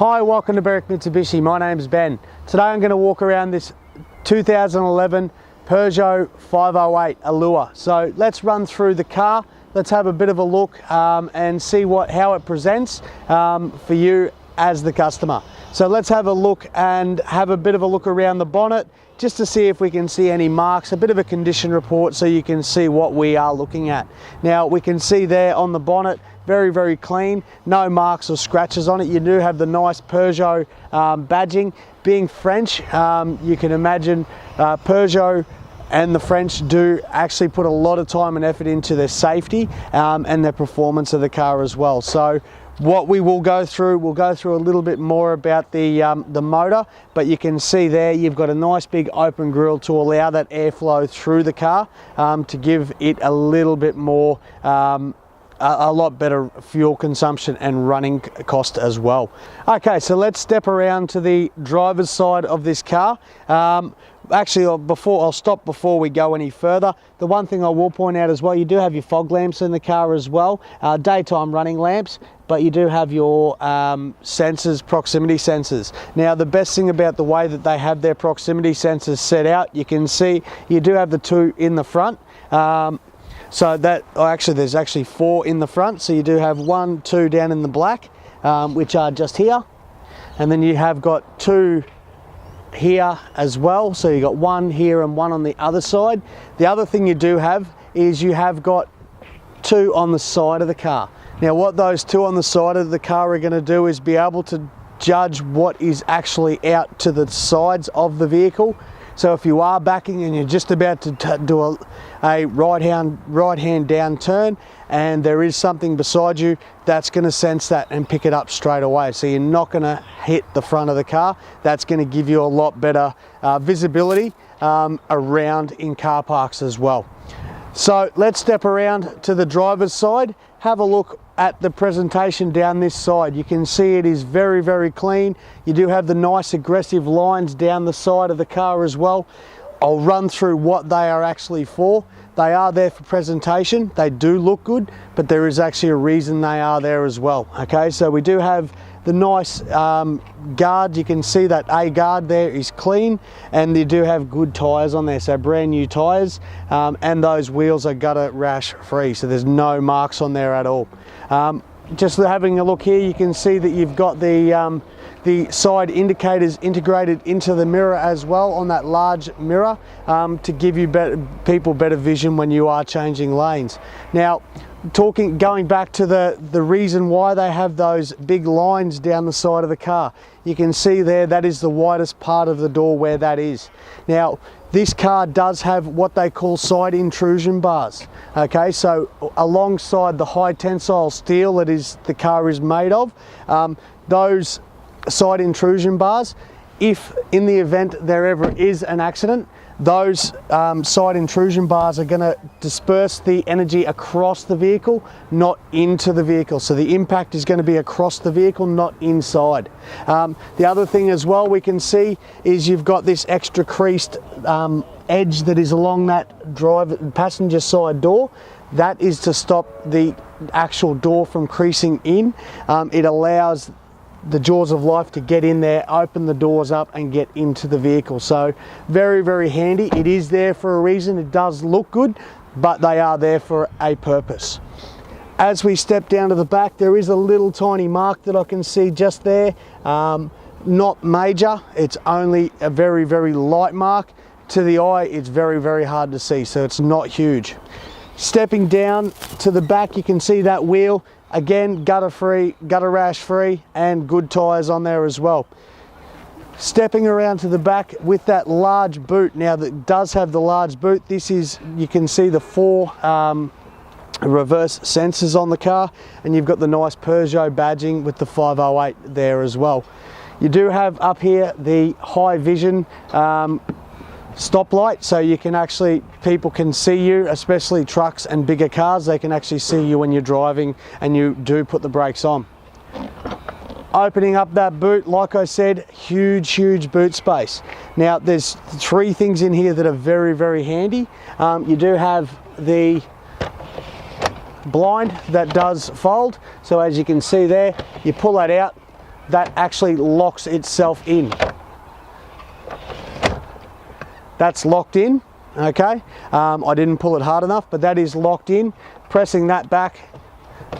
Hi, welcome to Berwick Mitsubishi. My name's Ben. Today I'm going to walk around this 2011 Peugeot 508 Allure. So let's run through the car. Let's have a bit of a look and see how it presents for you as the customer. So let's have a look and have a bit of a look around the bonnet just to see if we can see any marks, a bit of a condition report so you can see what we are looking at. Now we can see there on the bonnet, very clean, no marks or scratches on it. You do have the nice Peugeot badging. Being French, you can imagine Peugeot and the French do actually put a lot of time and effort into their safety and the performance of the car as well. So what we will go through, we'll go through a little bit more about the motor, but you can see there you've got a nice big open grille to allow that airflow through the car to give it a little bit more a lot better fuel consumption and running cost as well. Okay, so let's step around to the driver's side of this car. Actually, I'll stop before we go any further. The one thing I will point out as well, you do have your fog lamps in the car as well, daytime running lamps, but you do have your sensors, proximity sensors. Now, the best thing about the way that they have their proximity sensors set out, you can see you do have the two in the front. So that, actually there's actually four in the front. So you do have 1, 2 down in the black, which are just here. And then you have got 2 here as well. So you got 1 here and 1 on the other side. The other thing you do have is you have got 2 on the side of the car. Now what those 2 on the side of the car are going to do is be able to judge what is actually out to the sides of the vehicle. So if you are backing and you're just about to do a right-hand down turn and there is something beside you, that's going to sense that and pick it up straight away. So you're not going to hit the front of the car. That's going to give you a lot better visibility around in car parks as well. So let's step around to the driver's side. Have a look at the presentation down this side. You can see it is very clean. You do have the nice aggressive lines down the side of the car as well. I'll run through what they are actually for. They are there for presentation. They do look good, but there is actually a reason they are there as well. Okay, so we do have the nice guard. You can see that A guard there is clean, and you do have good tyres on there, so brand new tyres, and those wheels are gutter rash free, so there's no marks on there at all. Just having a look here, you can see that you've got the side indicators integrated into the mirror as well, on that large mirror, to give you people better vision when you are changing lanes. Now, going back to the reason why they have those big lines down the side of the car, you can see there that is the widest part of the door where that is. Now, this car does have what they call side intrusion bars. Okay, so alongside the high tensile steel that the car is made of, those side intrusion bars, if in the event there ever is an accident, those side intrusion bars are going to disperse the energy across the vehicle, not into the vehicle. So the impact is going to be across the vehicle, not inside. The other thing as well we can see is you've got this extra creased edge that is along that passenger side door. That is to stop the actual door from creasing in. It allows the jaws of life to get in there, open the doors up and get into the vehicle. So very handy. It is there for a reason. It does look good, but they are there for a purpose. As we step down to the back, there is a little tiny mark that I can see just there. Not major, it's only a very light mark. To the eye, it's very hard to see, so it's not huge. Stepping down to the back, you can see that wheel. Again, gutter rash free, and good tyres on there as well. Stepping around to the back with that large boot. Now that does have the large boot. This is, you can see the 4 reverse sensors on the car, and you've got the nice Peugeot badging with the 508 there as well. You do have up here the high vision stoplight, so you can people can see you, especially trucks and bigger cars. They can actually see you when you're driving and you do put the brakes on. Opening up that boot, like I said, huge boot space. Now there's 3 things in here that are very handy. You do have the blind that does fold, so as you can see there, you pull that out, that actually locks itself in. That's locked in, okay? I didn't pull it hard enough, but that is locked in. Pressing that back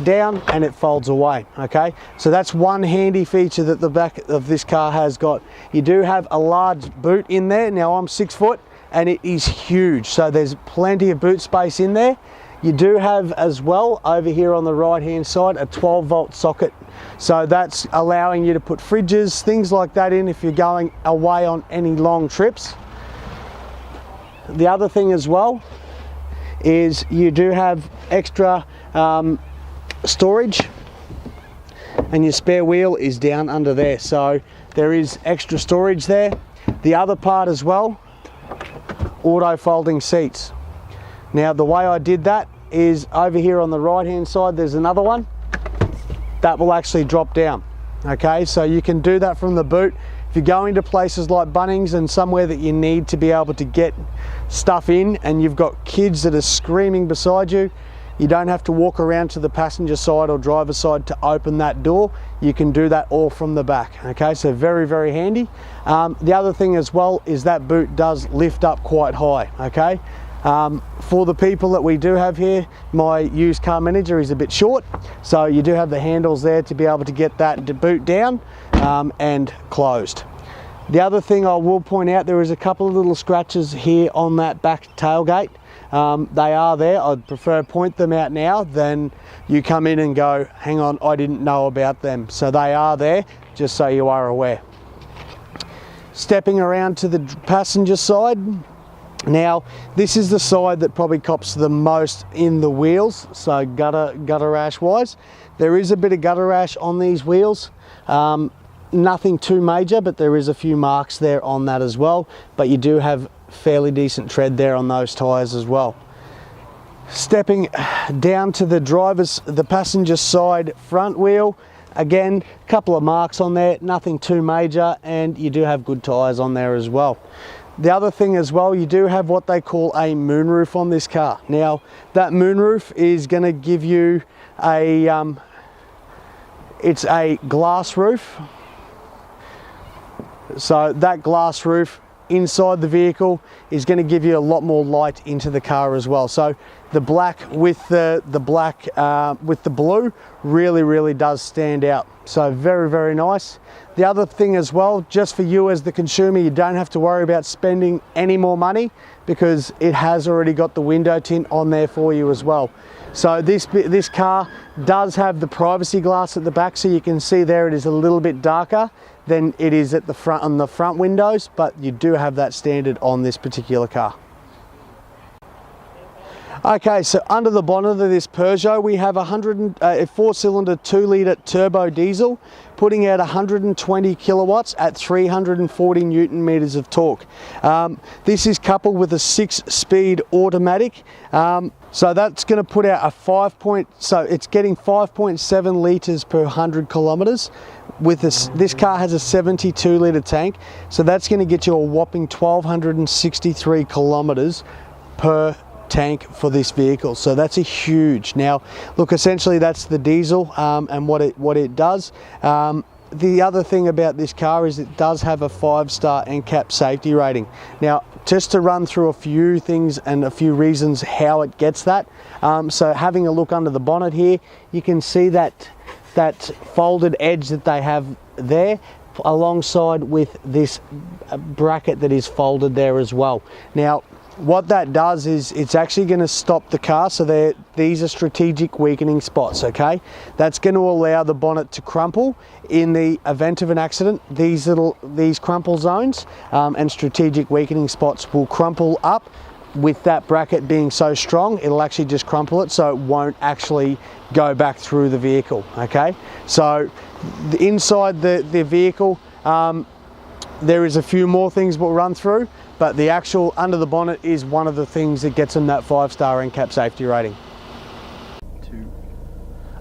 down and it folds away, okay? So that's one handy feature that the back of this car has got. You do have a large boot in there. Now I'm 6 foot and it is huge, so there's plenty of boot space in there. You do have as well over here on the right hand side a 12-volt socket, so that's allowing you to put fridges, things like that in if you're going away on any long trips. The other thing as well is you do have extra storage, and your spare wheel is down under there, so there is extra storage there. The other part as well, auto folding seats. Now the way I did that is over here on the right hand side there's another one that will actually drop down, okay? So you can do that from the boot. If you're going to places like Bunnings and somewhere that you need to be able to get stuff in and you've got kids that are screaming beside you, you don't have to walk around to the passenger side or driver's side to open that door. You can do that all from the back, okay? So very, very handy. The other thing as well is that boot does lift up quite high, okay? For the people that we do have here, my used car manager is a bit short, so you do have the handles there to be able to get that boot down and closed. The other thing I will point out, there is a couple of little scratches here on that back tailgate. They are there. I'd prefer point them out now than you come in and go, hang on, I didn't know about them. So they are there, just so you are aware. Stepping around to the passenger side. Now, this is the side that probably cops the most in the wheels, so gutter rash wise. There is a bit of gutter rash on these wheels. Nothing too major, but there is a few marks there on that as well. But you do have fairly decent tread there on those tyres as well. Stepping down to the passenger side front wheel, again, a couple of marks on there, nothing too major, and you do have good tyres on there as well. The other thing as well, you do have what they call a moonroof on this car. Now, that moonroof is going to give you it's a glass roof. So that glass roof inside the vehicle is going to give you a lot more light into the car as well. So the black with the blue really does stand out. So very, very nice. The other thing as well, just for you as the consumer, you don't have to worry about spending any more money because it has already got the window tint on there for you as well. So this car does have the privacy glass at the back, so you can see there it is a little bit darker than it is at the front on the front windows, but you do have that standard on this particular car. Okay, so under the bonnet of this Peugeot, we have a 4-cylinder 2-litre turbo diesel, putting out 120 kilowatts at 340 Newton meters of torque. This is coupled with a 6-speed automatic. So that's going to put out so it's getting 5.7 litres per 100 kilometers. With this car has a 72-litre tank, so that's going to get you a whopping 1,263 kilometers per tank for this vehicle. So that's a huge. Now look, essentially that's the diesel and what it does. The other thing about this car is it does have a 5-star NCAP safety rating. Now, just to run through a few things and a few reasons how it gets that. So having a look under the bonnet here, you can see that folded edge that they have there alongside with this bracket that is folded there as well. Now, what that does is it's actually going to stop the car. So these are strategic weakening spots, okay? That's going to allow the bonnet to crumple in the event of an accident. These crumple zones and strategic weakening spots will crumple up. With that bracket being so strong, it'll actually just crumple it, so it won't actually go back through the vehicle, okay? So inside the vehicle, there is a few more things we'll run through, but the actual under the bonnet is one of the things that gets them that 5-star NCAP safety rating.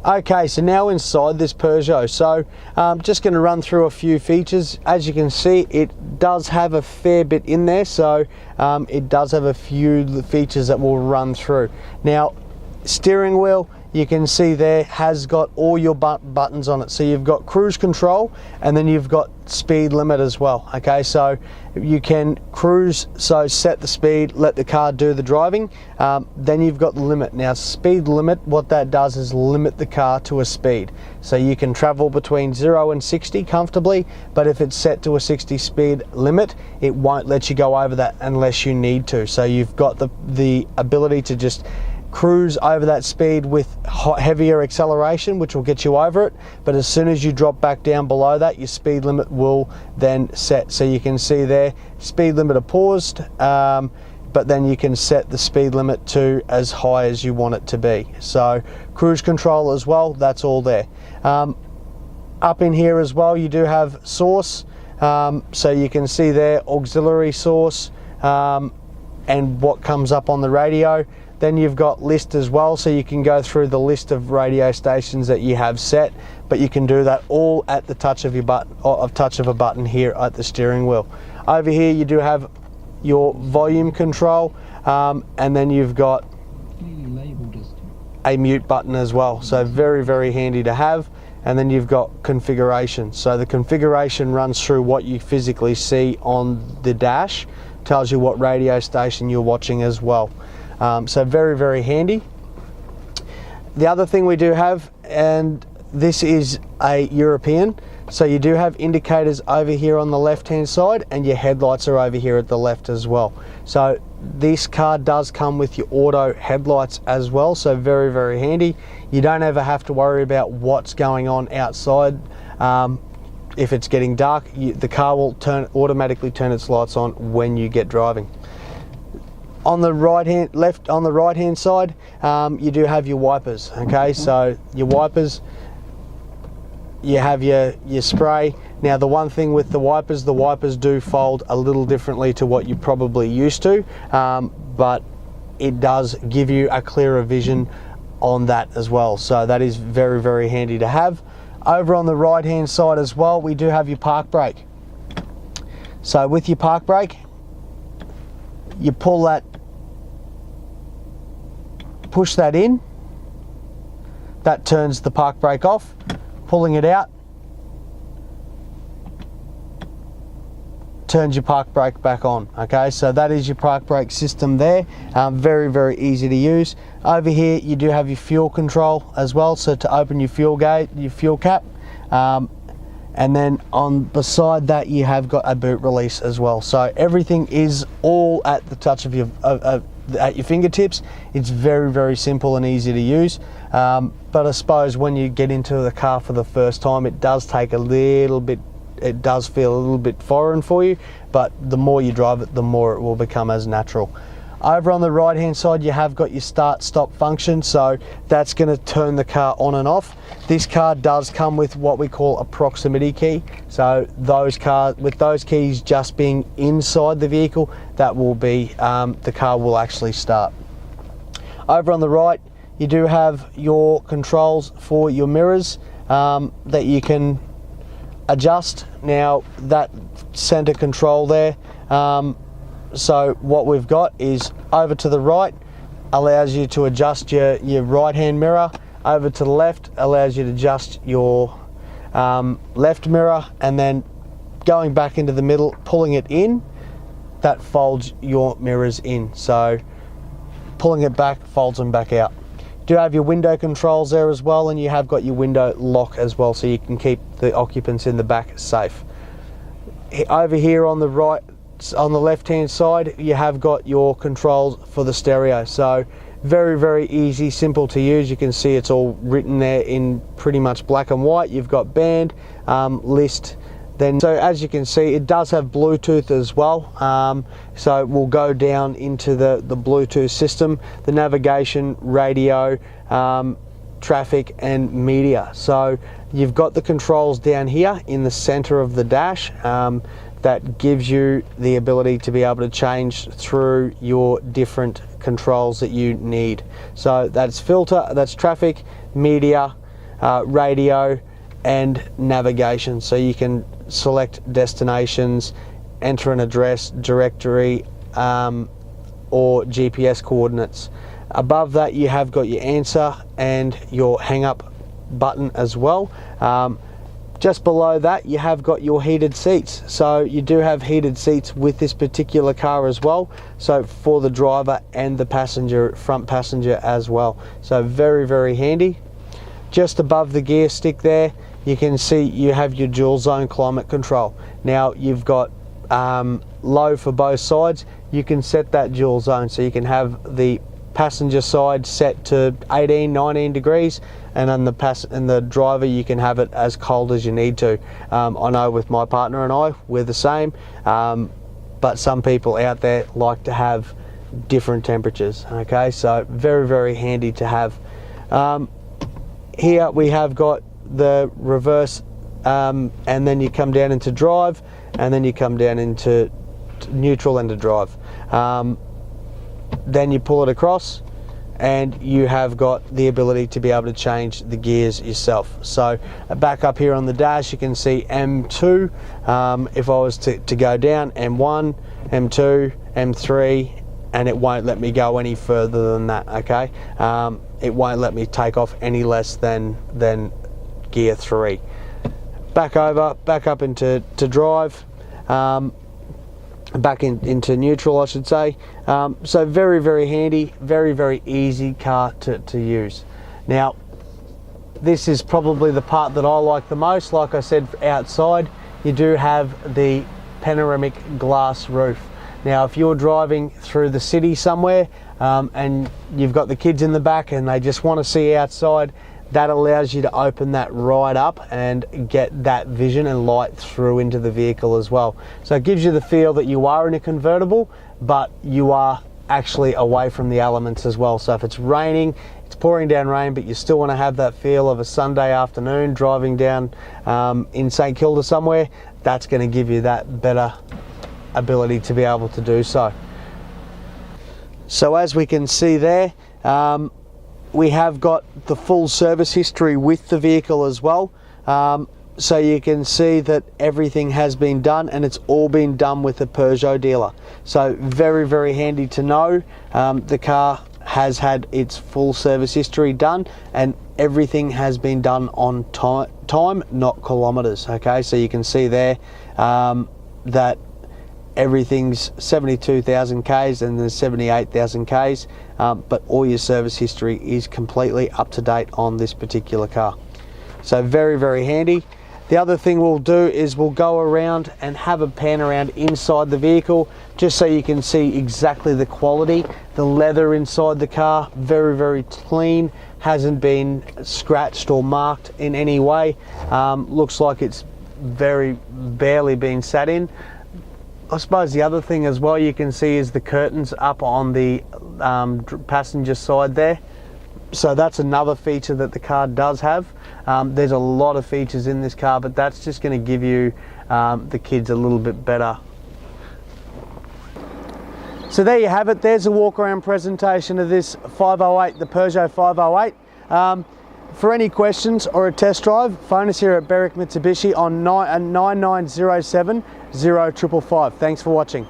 Okay, so now inside this Peugeot, so just going to run through a few features. As you can see, it does have a fair bit in there, so it does have a few features that we'll run through. Now, steering wheel you can see there has got all your buttons on it. So you've got cruise control, and then you've got speed limit as well. Okay, so you can cruise, so set the speed, let the car do the driving. Then you've got the limit. Now speed limit, what that does is limit the car to a speed. So you can travel between 0 and 60 comfortably, but if it's set to a 60 speed limit, it won't let you go over that unless you need to. So you've got the ability to just cruise over that speed with heavier acceleration, which will get you over it, but as soon as you drop back down below that, your speed limit will then set. So you can see there, speed limiter paused, but then you can set the speed limit to as high as you want it to be. So cruise control as well, that's all there. Up in here as well, you do have source, so you can see there auxiliary source, and what comes up on the radio. Then you've got list as well, so you can go through the list of radio stations that you have set, but you can do that all at the touch of your button, or touch of a button here at the steering wheel. Over here you do have your volume control, and then you've got a mute button as well, so very, very handy to have. And then you've got configuration. So the configuration runs through what you physically see on the dash, tells you what radio station you're watching as well. So very, very handy. The other thing we do have, and this is a European, so you do have indicators over here on the left hand side, and your headlights are over here at the left as well. So this car does come with your auto headlights as well, so very, very handy. You don't ever have to worry about what's going on outside. If it's getting dark, the car will automatically turn its lights on when you get driving. On the right hand side, you do have your wipers. Okay, so your wipers, you have your spray. Now the one thing with the wipers do fold a little differently to what you're probably used to, but it does give you a clearer vision on that as well. So that is very, very handy to have. Over on the right hand side as well, we do have your park brake. So with your park brake, you pull that, push that in, that turns the park brake off. Pulling it out turns your park brake back on. Okay, so that is your park brake system there. Very, very easy to use. Over here you do have your fuel control as well, so to open your fuel gate, your fuel cap, and then on beside that you have got a boot release as well. So everything is all at the touch of your at your fingertips. It's very, very simple and easy to use, but I suppose when you get into the car for the first time, it does take a little bit, it does feel a little bit foreign for you, but the more you drive it, the more it will become as natural. Over on the right hand side you have got your start stop function, so that's going to turn the car on and off. This car does come with what we call a proximity key, so with those keys just being inside the vehicle, that will be the car will actually start. Over on the right you do have your controls for your mirrors that you can adjust. Now that center control there, so what we've got is over to the right allows you to adjust your right hand mirror, over to the left allows you to adjust your left mirror, and then going back into the middle, pulling it in, that folds your mirrors in. So pulling it back folds them back out. You do have your window controls there as well, and you have got your window lock as well, so you can keep the occupants in the back safe. Over here on the right, on the left hand side, you have got your controls for the stereo. So very, very easy, simple to use. You can see it's all written there in pretty much black and white. You've got band, list, then so as you can see it does have Bluetooth as well, so we'll go down into the Bluetooth system, the navigation, radio, traffic and media. So you've got the controls down here in the center of the dash, that gives you the ability to be able to change through your different controls that you need. So that's filter, that's traffic, media, radio and navigation. So you can select destinations, enter an address, directory, or GPS coordinates. Above that you have got your answer and your hang up button as well. Just below that you have got your heated seats, so you do have heated seats with this particular car as well, so for the driver and the passenger, front passenger as well. So very, very handy. Just above the gear stick there you can see you have your dual zone climate control. Now you've got low for both sides. You can set that dual zone, so you can have the passenger side set to 18-19 degrees, and on the driver you can have it as cold as you need to. I know with my partner and I, we're the same, but some people out there like to have different temperatures. Okay, so very, very handy to have. Here we have got the reverse, and then you come down into drive, and then you come down into neutral and to drive. Then you pull it across and you have got the ability to be able to change the gears yourself. So back up here on the dash you can see M2, if I was to go down, M1, M2, M3, and it won't let me go any further than that. Okay, it won't let me take off any less than gear 3. Back up into drive, back into neutral I should say. So very, very handy, very, very easy car to use. Now this is probably the part that I like the most. Like I said, outside you do have the panoramic glass roof. Now if you're driving through the city somewhere and you've got the kids in the back and they just want to see outside, that allows you to open that right up and get that vision and light through into the vehicle as well. So it gives you the feel that you are in a convertible, but you are actually away from the elements as well. So if it's raining, it's pouring down rain, but you still want to have that feel of a Sunday afternoon driving down in St Kilda somewhere, that's going to give you that better ability to be able to do so. So as we can see there, we have got the full service history with the vehicle as well. So you can see that everything has been done, and it's all been done with a Peugeot dealer. So very, very handy to know. The car has had its full service history done, and everything has been done on time, not kilometers. Okay, so you can see there that everything's 72,000 Ks and there's 78,000 Ks, but all your service history is completely up to date on this particular car. So very, very handy. The other thing we'll do is we'll go around and have a pan around inside the vehicle, just so you can see exactly the quality. The leather inside the car, very, very clean, hasn't been scratched or marked in any way. Looks like it's very barely been sat in. I suppose the other thing as well you can see is the curtains up on the passenger side there. So that's another feature that the car does have. There's a lot of features in this car, but that's just going to give you the kids a little bit better. So there you have it. There's a walk around presentation of this 508, the Peugeot 508. For any questions or a test drive, phone us here at Berwick Mitsubishi on 9907 0555. Thanks for watching.